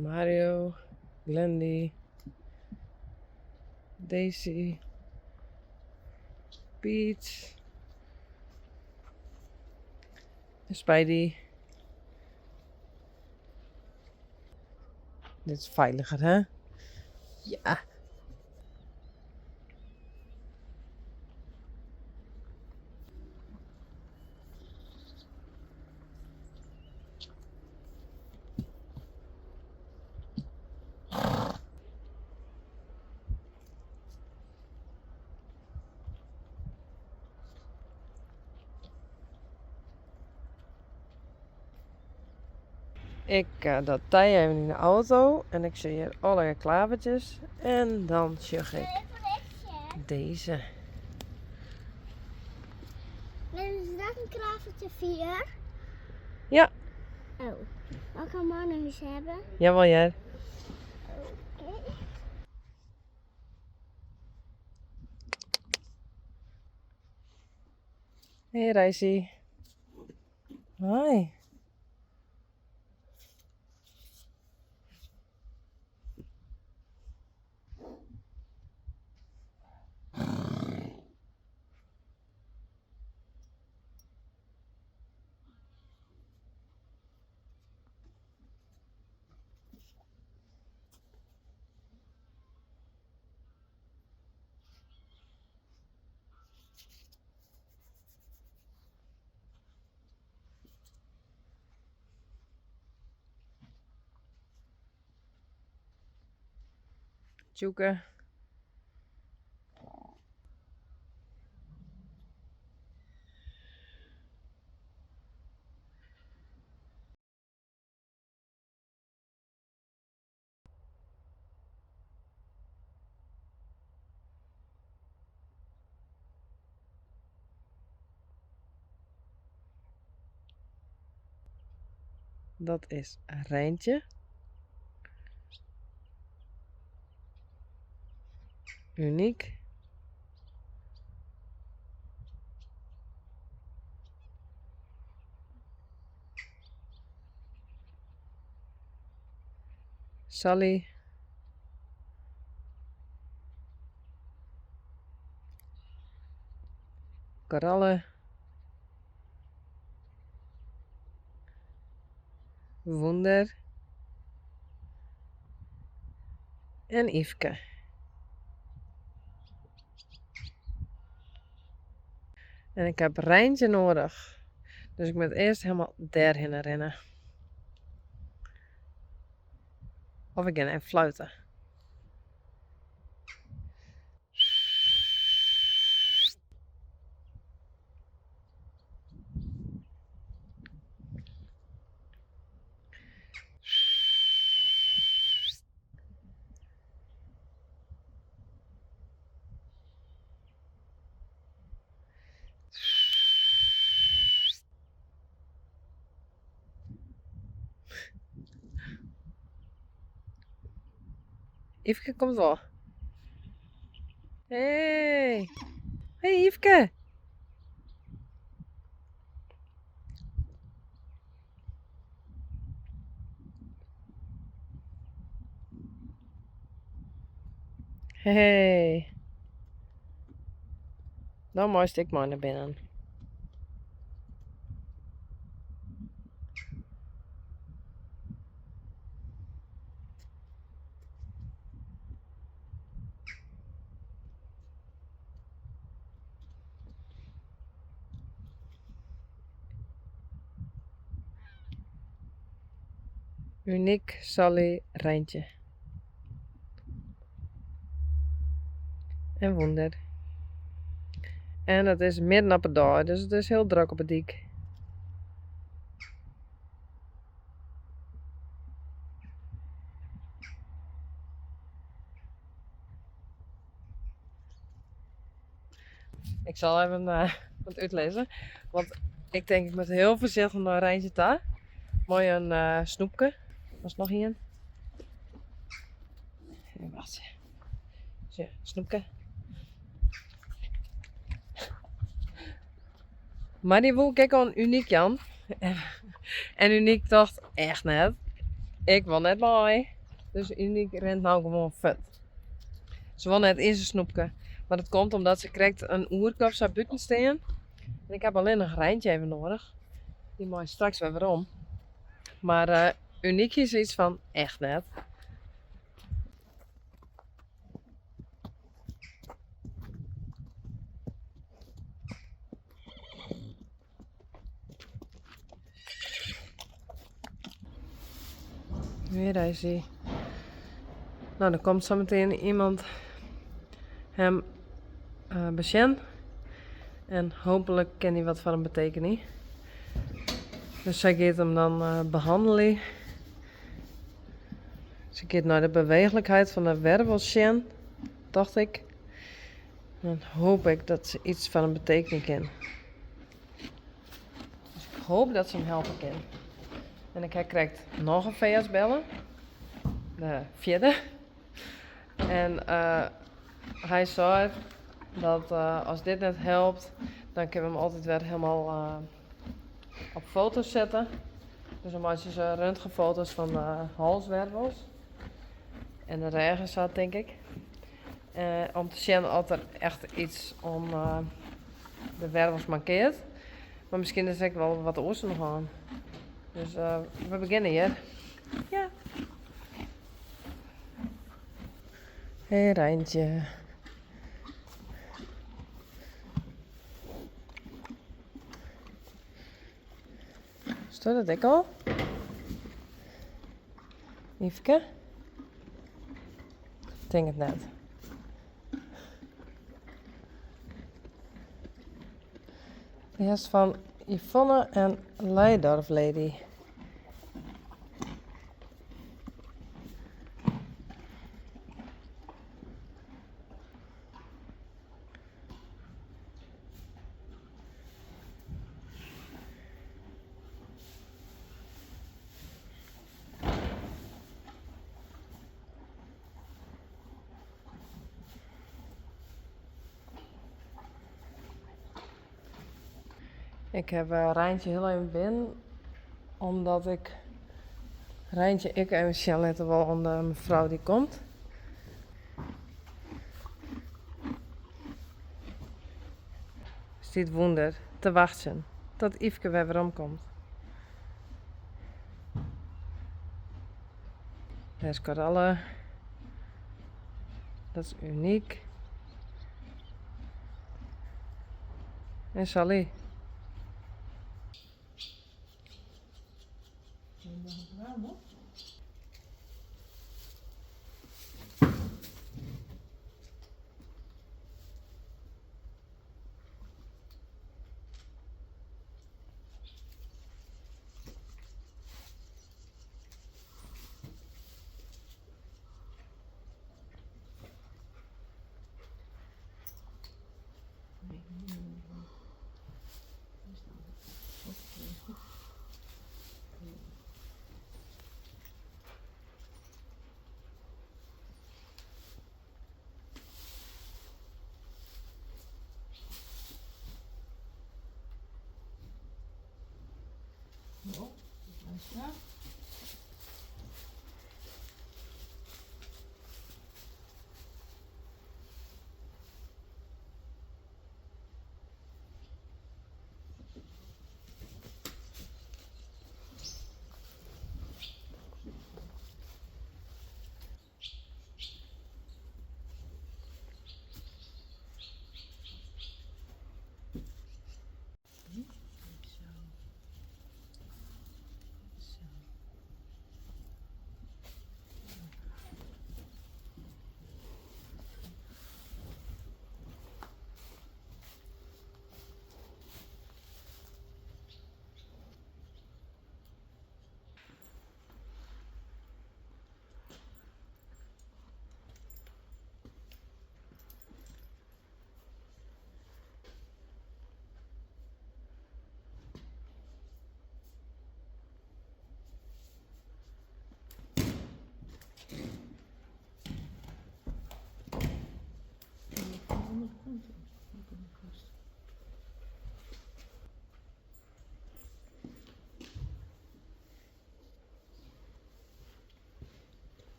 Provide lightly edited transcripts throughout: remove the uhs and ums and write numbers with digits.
Mario, Glendy, Daisy, Piet, Spidey. Dit is veiliger, hè? Ja. Ik dat tij even in de auto en ik zie hier alle klavertjes en dan zeg ik deze. Is dat een klavertje 4? Ja. Oh, welke mannenhuis hebben? Jawel, jij. Oké. Hey Reissie. Hoi. Tjoeke. Dat is Rijntje. Uniek. Sally. Karalle. Wunder. En Yveske. En ik heb Rijntje nodig. Dus ik moet eerst helemaal daarheen rennen. Of ik ga even fluiten. Yveske komt wel. Hey. Hey Yveske. Hey. Dan moest ik maar naar binnen. Uniek, Sally, Rijntje. En Wunder. En het is midden op de dag, dus het is heel druk op het dik. Ik zal even wat uitlezen. Want ik denk ik moet heel voorzichtig naar Rijntje daar. Mooi een snoepje. Was nog een. Wacht. Zo, snoepje. Maar die wil ik al een Uniek Jan. En Uniek dacht echt net. Ik wil net mooi. Dus Uniek rent nou gewoon vet. Ze wil net eerst een snoepje. Maar dat komt omdat ze krijgt een oerkop zou buiten staan. En ik heb alleen een rijntje even nodig. Die moet straks weer om. Maar Uniek is iets van echt net. Weer is hij. Nou, dan komt zo meteen iemand hem besjen. En hopelijk kan hij wat van hem betekenen. Dus zij gaat hem dan behandelen. Ze gaat naar de bewegelijkheid van de wervels zien, dacht ik. Dan hoop ik dat ze iets van hem betekenen kan. Dus ik hoop dat ze hem helpen kan. En ik krijgt nog een VS bellen. De vierde. En hij zei dat als dit net helpt, dan kunnen we hem altijd weer helemaal op foto's zetten. Dus dan maak je ze röntgenfoto's van de halswervels. En de regen zat, denk ik. Om te zien of er echt iets om de wervels mankeert. Maar misschien is er wel wat oorzaak nog aan. Dus we beginnen hier. Ja. Hey Rijntje. Staat dat ik al? Yveske? Ik denk het net. Die is van Yvonne en Leidorf Lady. Ik heb Rijntje heel even binnen, omdat ik Rijntje even snel laten wel aan de mevrouw die komt. Is dit wonder te wachten tot Yveske weer omkomt. Daar is Coralle. Dat is Uniek. En Sally. Ja.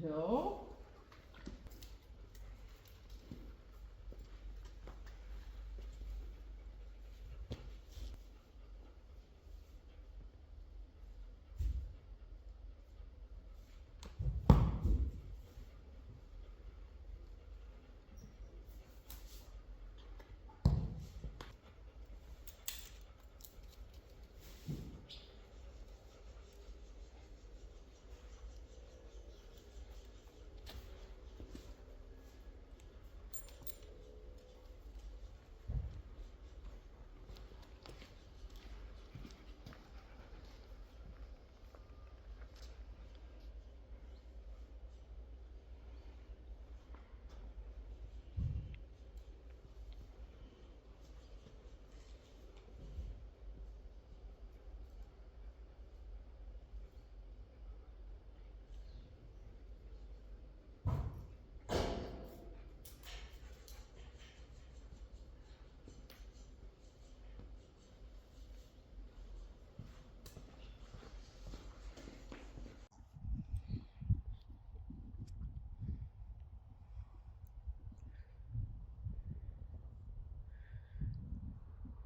Zo.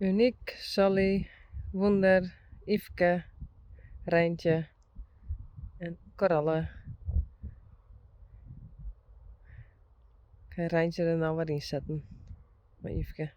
Uniek, Sally, Wunder, Yveske, Rijntje en Coralle. Ik ga Rijntje er nou weer in zetten. Maar Yveske.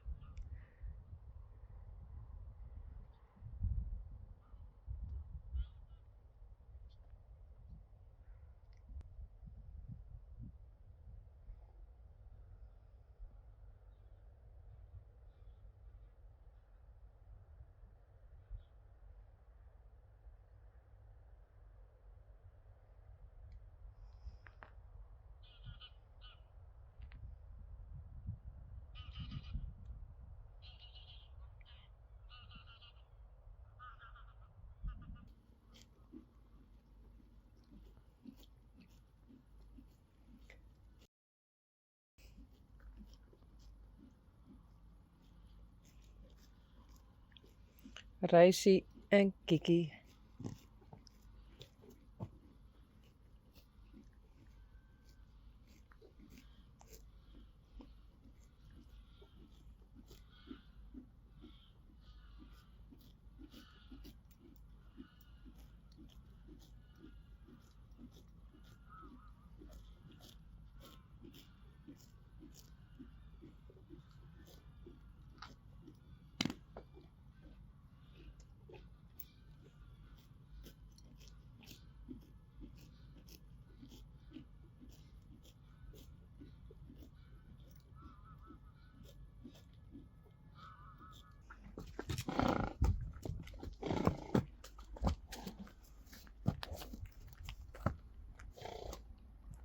Rijssie en Kiki.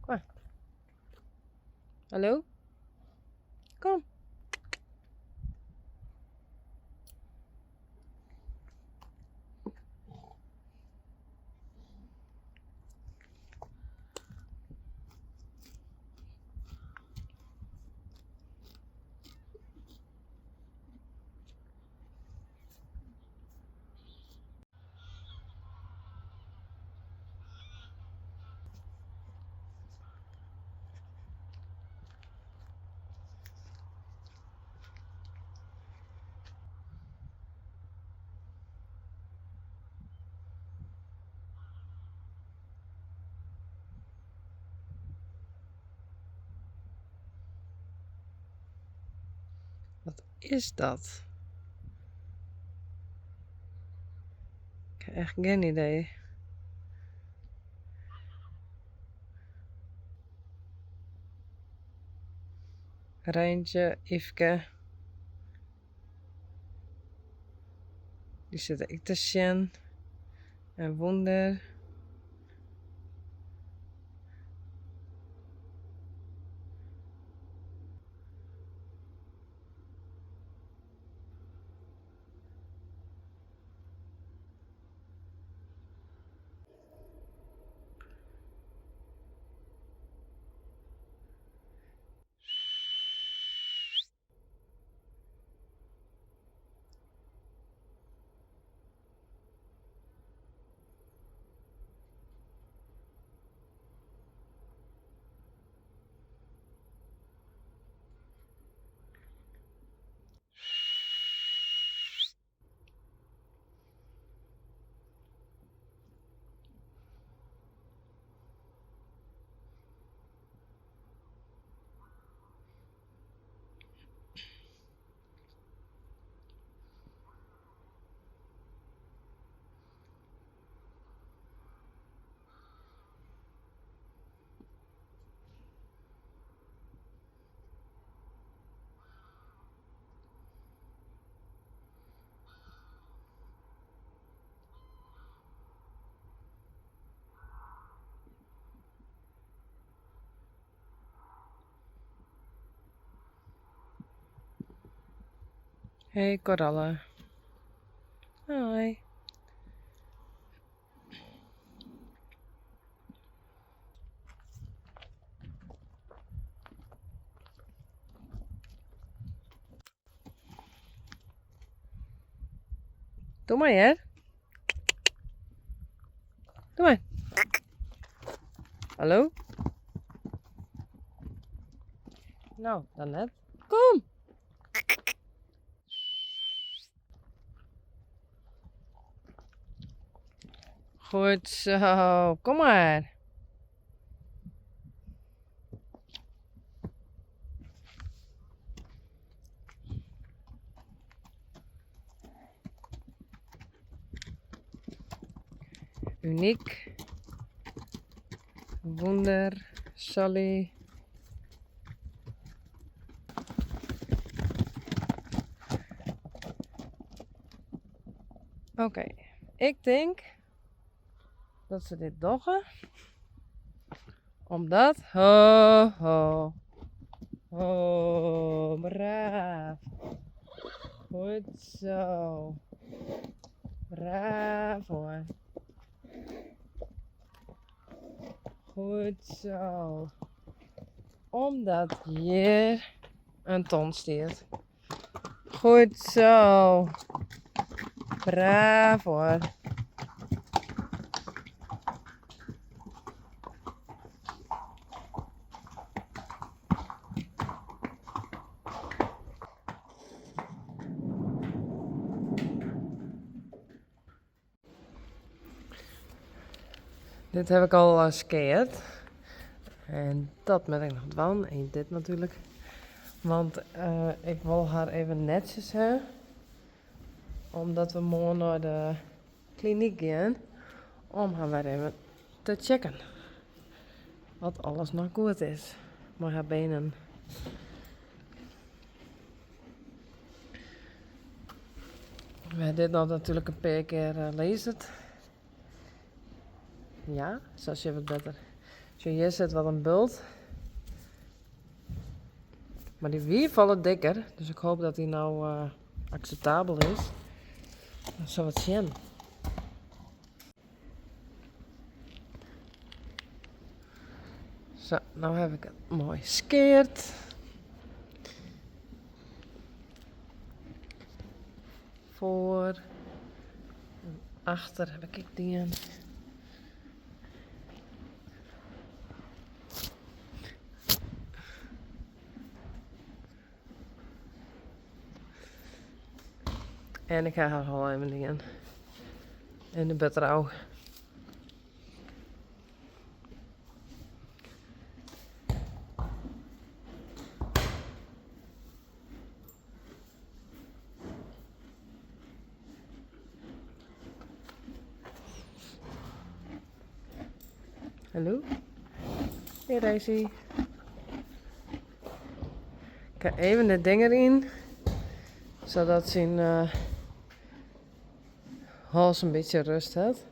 Kom. Hallo? Kom. Wat is dat? Ik heb echt geen idee. Rijntje, Yveske. Die zitten ik te zien. En Wunder. Hey Coralle. Hoi. Doe maar, hè? Doe maar. Hallo? Nou, dan net. Kom! Goed zo, kom maar. Uniek. Wunder. Sally. Oké, ik denk dat ze dit doggen. Omdat. Ho, ho. Ho, braaf. Goed zo. Braaf hoor. Goed zo. Omdat hier een ton staat. Goed zo. Braaf hoor. Dit heb ik al geskeerd. En dat met ik nog doen. En dit natuurlijk. Want ik wil haar even netjes hebben. Omdat we morgen naar de kliniek gaan. Om haar weer even te checken. Wat alles nog goed is. Maar haar benen. We hebben dit nog natuurlijk een paar keer lezen. Ja, zoals je wat beter. Als je hier zit wat een bult. Maar die wie vallen dikker. Dus ik hoop dat die nou acceptabel is. Dat zou wat zien. Zo, nou heb ik het mooi skeerd. Voor. En achter heb ik die in. En ik ga haar al even in. In de betrouw. Hallo? Hey Daisy. Ik ga even de dingen in. Zodat zijn hals een beetje rust heeft.